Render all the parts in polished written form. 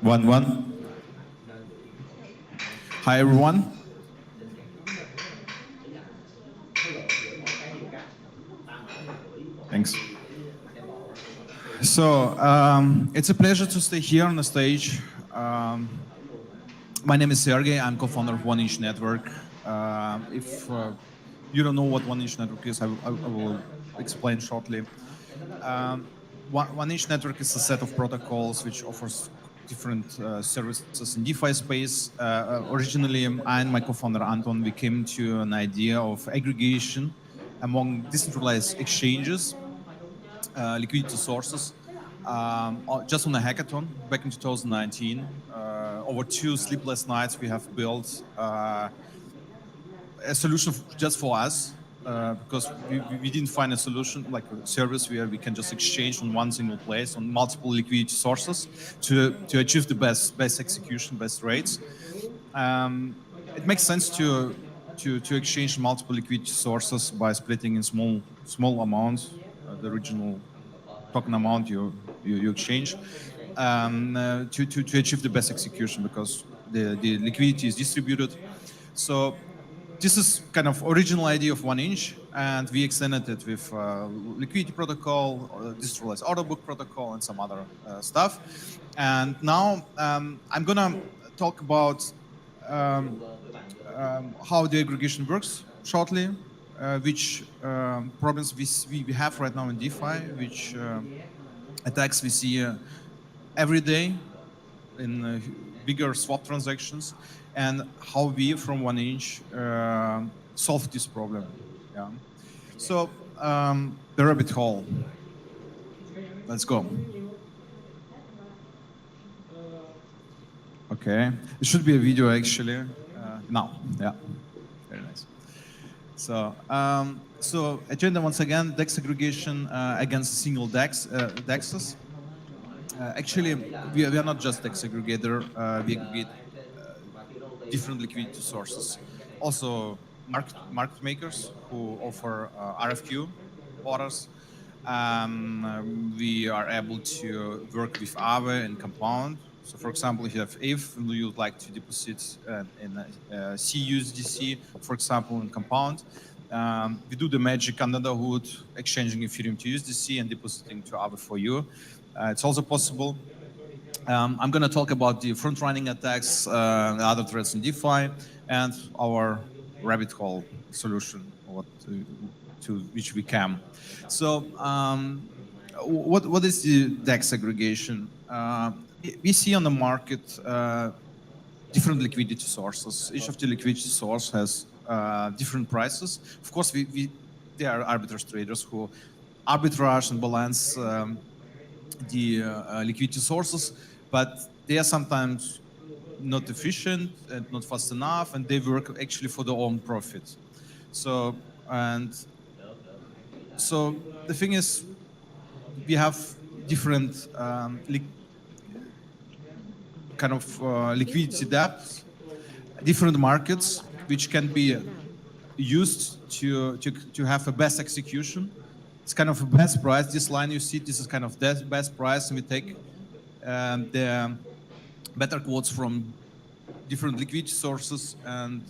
1-1. Hi, everyone. Thanks. So it's a pleasure to stay here on the stage. Um, my name is Sergej. I'm co-founder of One Inch Network. If you don't know what One Inch Network is, I will explain shortly. One Inch Network is a set of protocols which offers different services in DeFi space. Originally, I and my co-founder Anton, we came to an idea of aggregation among decentralized exchanges, liquidity sources, just on a hackathon back in 2019. Over 2 sleepless nights, we have built a solution just for us, because we didn't find a solution like a service where we can just exchange on one single place on multiple liquidity sources to achieve the best execution, best rates. It makes sense to exchange multiple liquidity sources by splitting in small amounts, the original token amount you exchange, to achieve the best execution because the liquidity is distributed. So this is kind of original idea of One Inch, and we extended it with liquidity protocol, decentralized order book protocol, and some other stuff. And now I'm gonna talk about how the aggregation works shortly, which problems we have right now in DeFi, which attacks we see every day in bigger swap transactions, and how we from One Inch solve this problem. Yeah. So the rabbit hole. Let's go. Okay, it should be a video actually. Now, yeah, very nice. So agenda once again, DEX aggregation against single DEXs. Actually, we are not just DEX aggregator. We aggregate different liquidity sources. Also, market makers who offer RFQ orders. We are able to work with Aave and Compound. So, for example, if you have ETH and you would like to deposit in CUSDC, for example, in Compound, we do the magic under the hood, exchanging Ethereum to USDC and depositing to Aave for you. It's also possible. I'm going to talk about the front-running attacks, other threats in DeFi, and our RabbitHole solution, to which we can. So, what is the DEX aggregation? We see on the market different liquidity sources. Each of the liquidity sources has different prices. Of course, there are arbitrage traders who arbitrage and balance the liquidity sources, but they are sometimes not efficient and not fast enough, and they work actually for their own profit. So the thing is, we have different kind of liquidity depths, different markets, which can be used to have a best execution. It's kind of a best price. This line you see, this is kind of the best price, and we take the better quotes from different liquidity sources and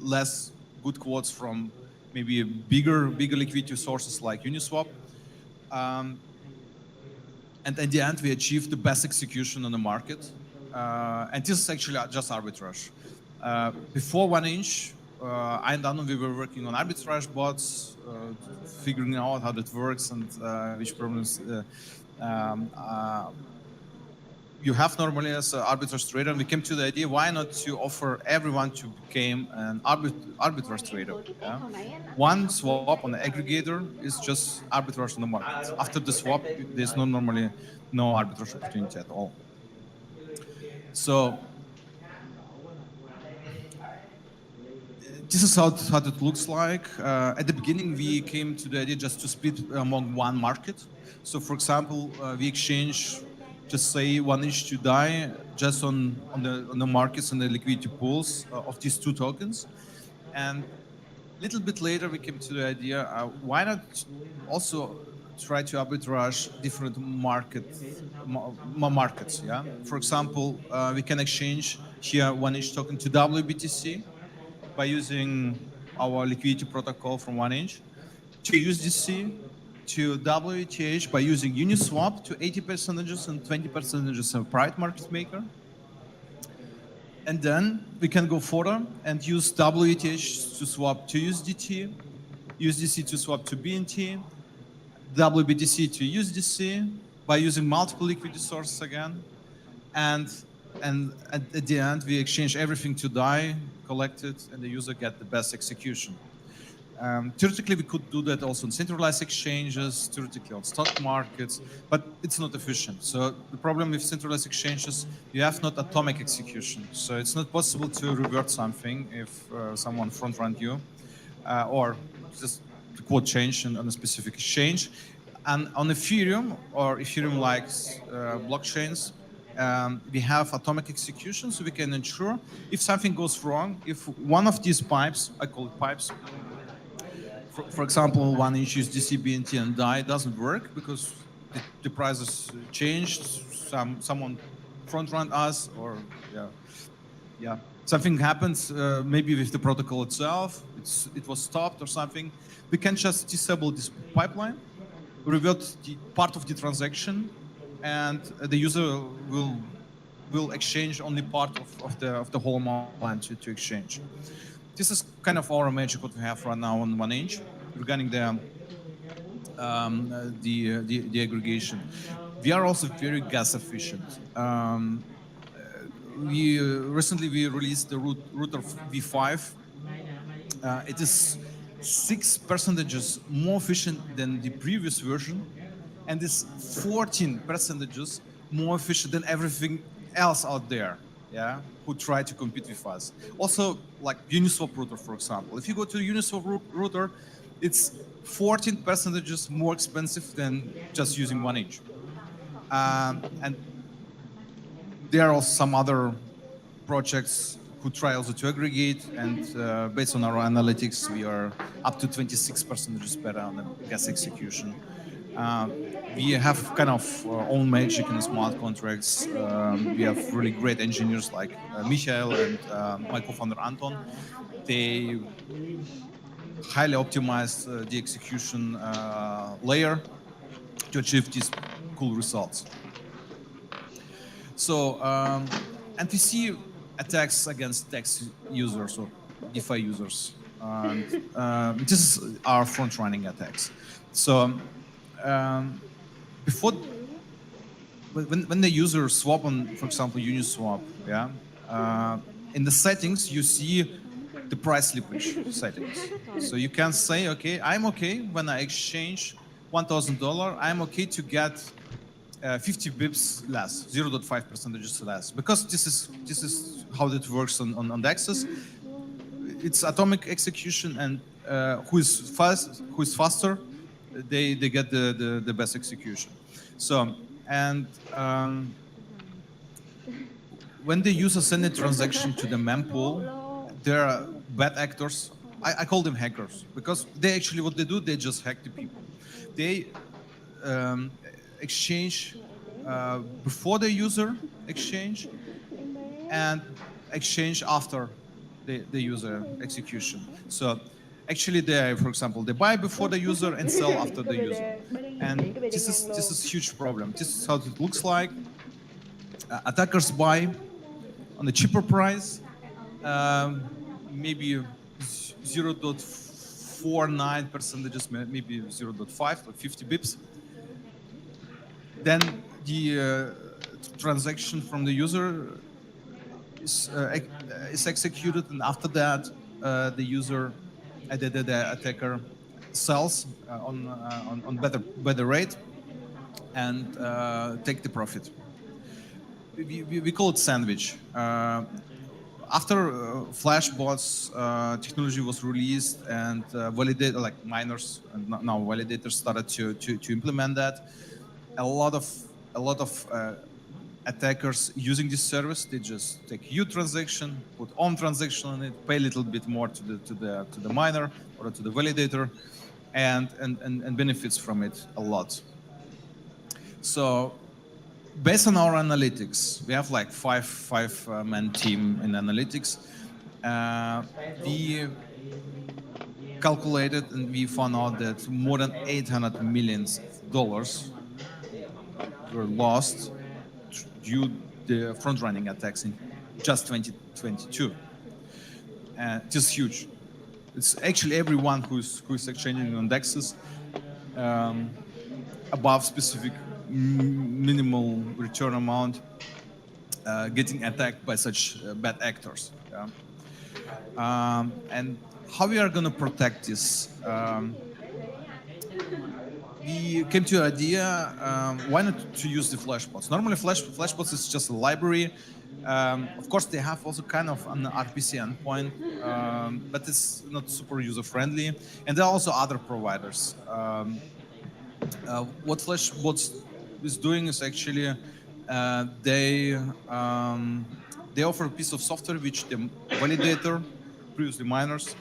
less good quotes from maybe bigger liquidity sources like Uniswap. And at the end, we achieve the best execution on the market. And this is actually just arbitrage. Before One Inch, I and Danon, we were working on arbitrage bots, figuring out how that works and which problems you have normally as an arbitrage trader. And we came to the idea, why not to offer everyone to become an arbitrage trader? Yeah? One swap on the aggregator is just arbitrage on the market. After the swap, there's normally no arbitrage opportunity at all. So this is how it looks like. At the beginning, we came to the idea just to split among one market. So, for example, we exchange, just say, One Inch to DAI just on the markets and the liquidity pools of these two tokens. And a little bit later, we came to the idea, why not also try to arbitrage different markets. Yeah. For example, we can exchange here 1inch token to WBTC by using our liquidity protocol from 1inch, to USDC, to WETH by using Uniswap to 80% and 20% of private market maker. And then we can go further and use WETH to swap to USDT, USDC to swap to BNT, WBTC to USDC by using multiple liquidity sources again. And at the end, we exchange everything to DAI, collect it, and the user get the best execution. Theoretically, we could do that also on centralized exchanges, theoretically on stock markets, but it's not efficient. So the problem with centralized exchanges, you have not atomic execution. So it's not possible to revert something if someone front-run you, or just the quote change on a specific exchange. And on Ethereum or Ethereum-like blockchains, we have atomic execution, so we can ensure if something goes wrong, if one of these pipes, I call it pipes, for example, 1inch USDC, BNT, and DAI doesn't work because the prices changed, someone front-run us, or something happens, maybe with the protocol itself, it was stopped or something. We can just disable this pipeline, revert the part of the transaction, and the user will exchange only part of the whole amount to exchange. This is kind of our magic what we have right now on 1inch regarding the aggregation. We are also very gas efficient. Recently we released the router V5. It is 6% more efficient than the previous version, and is 14% more efficient than everything else out there, yeah, who try to compete with us. Also, like Uniswap router, for example. If you go to Uniswap router, it's 14% more expensive than just using 1inch. And there are some other projects who try also to aggregate, and based on our analytics, we are up to 26% better on the gas execution. We have kind of own magic in the smart contracts. We have really great engineers like Michael and my co-founder Anton. They highly optimized the execution layer to achieve these cool results. So, and we see attacks against DEX users or DeFi users. This is our front-running attacks. So, before, when the user swap on, for example, Uniswap, yeah, in the settings you see the price slippage settings. So you can say, okay, I'm okay when I exchange $1,000. I'm okay to get 50 bips less, 0.5% less, because this is how it works on DEXs. It's atomic execution, and who is faster, they get the best execution. So, and when the user send a transaction to the mempool, there are bad actors. I call them hackers, because they actually, what they do, they just hack the people. They exchange before the user exchange, and exchange after the user execution. So actually, they, for example, they buy before the user and sell after the user, and this is a huge problem. This is how it looks like. Attackers buy on a cheaper price, maybe 0.49%, maybe 0.5 or 50 bips. Then the transaction from the user is executed, and after that, the user, the attacker, sells on better rate and take the profit. We call it sandwich. After Flash bots technology was released, and validator, like miners and now validators, started to implement that, a lot of attackers using this service, they just take U transaction, put on transaction on it, pay a little bit more to the miner or to the validator, and benefits from it a lot. So based on our analytics, we have like five-man team in analytics. We calculated and we found out that more than $800 million were lost due the front-running attacks in just 2022. It is huge. It's actually everyone who's exchanging on DEXs above specific minimal return amount getting attacked by such bad actors. Yeah? And how we are going to protect this? We came to an idea, why not to use the flashbots? Normally flashbots is just a library. Of course, they have also kind of an RPC endpoint, but it's not super user-friendly. And there are also other providers. What flashbots is doing is actually they offer a piece of software which the validator, previously miners,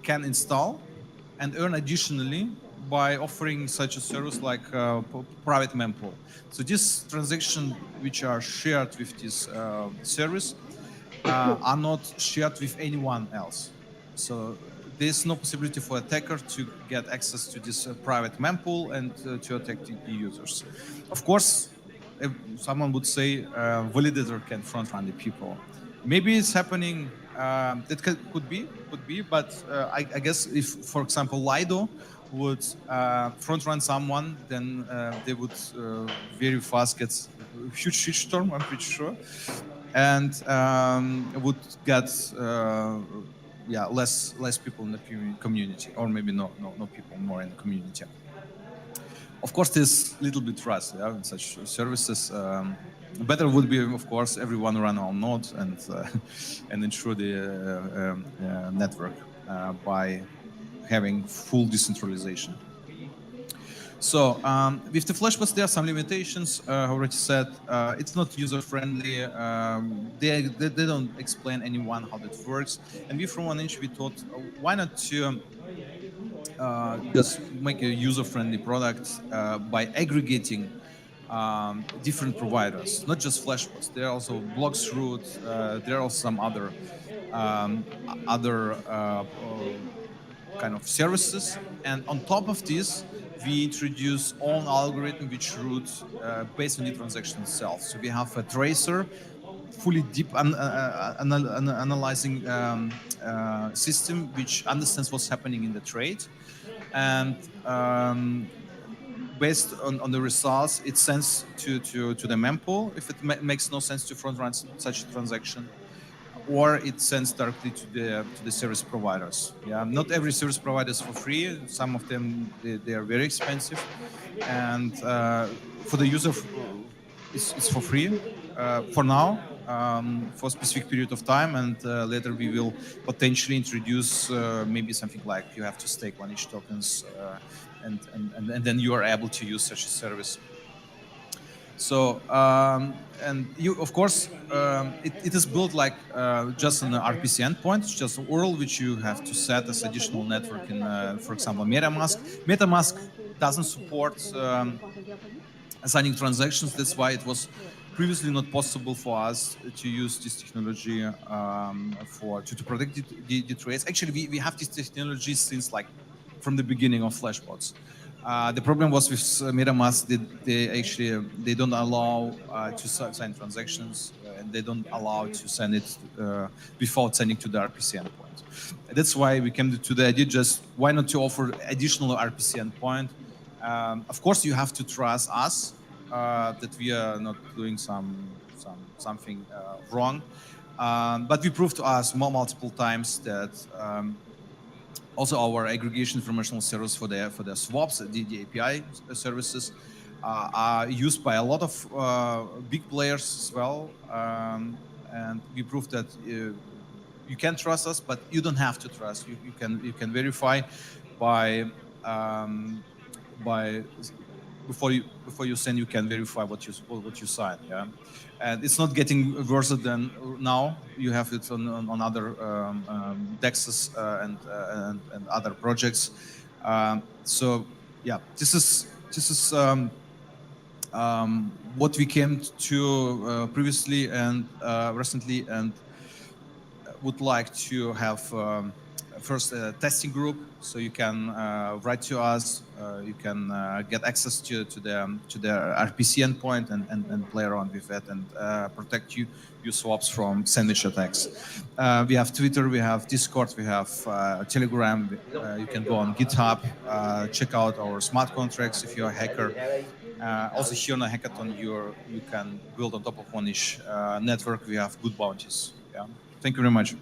can install and earn additionally by offering such a service like private mempool. So these transactions which are shared with this service are not shared with anyone else. So there's no possibility for attacker to get access to this private mempool and to attack the users. Of course, if someone would say validator can front run the people. Maybe it's happening. That could be, but I guess if, for example, Lido would front run someone, then they would very fast get a huge shitstorm, I'm pretty sure, and would get less people in the community, or maybe no people more in the community. Of course, there's little bit trust in such services. Better would be, of course, everyone run on nodes and ensure the network by having full decentralization. So with the flashbots, there are some limitations. I already said it's not user-friendly. They don't explain anyone how that works. And we from 1inch, we thought, why not to just make a user-friendly product by aggregating different providers, not just flashbots. There are also blocks root. There are also some other kind of services. And on top of this, we introduce own algorithm which routes based on the transaction itself. So we have a tracer, fully deep analyzing system which understands what's happening in the trade, and based on the results, it sends to the mempool if it makes no sense to front run such a transaction, or it sends directly to the service providers. Yeah, not every service provider is for free. Some of them they are very expensive, and for the user, it's for free for now, for a specific period of time, and later we will potentially introduce maybe something like you have to stake 1inch tokens, and then you are able to use such a service. So and you, of course, it is built like just an RPC endpoint. It's just an URL which you have to set as additional network in, for example, MetaMask. MetaMask doesn't support assigning transactions. That's why it was previously not possible for us to use this technology to protect the trades. Actually, we have this technology since like from the beginning of flashbots. The problem was with MetaMask that they don't allow to sign transactions, and they don't allow to send it before sending to the RPC endpoint. That's why we came to the idea, just why not to offer additional RPC endpoint. Of course, you have to trust us that we are not doing something wrong, but we proved to us multiple times that also our aggregation informational service for the swaps, the API services, are used by a lot of big players as well, and we proved that you can trust us, but you don't have to trust. You can verify by before you send, you can verify what you sign. Yeah, and it's not getting worse than now. You have it on other dexes and other projects. So yeah, this is what we came to previously and recently, and would like to have first a testing group, so you can write to us, you can get access to the RPC endpoint and play around with it and protect your swaps from sandwich attacks. We have Twitter, we have Discord, we have Telegram. You can go on GitHub, check out our smart contracts if you're a hacker. Also here on a hackathon, you can build on top of one-ish network. We have good bounties. Yeah. Thank you very much.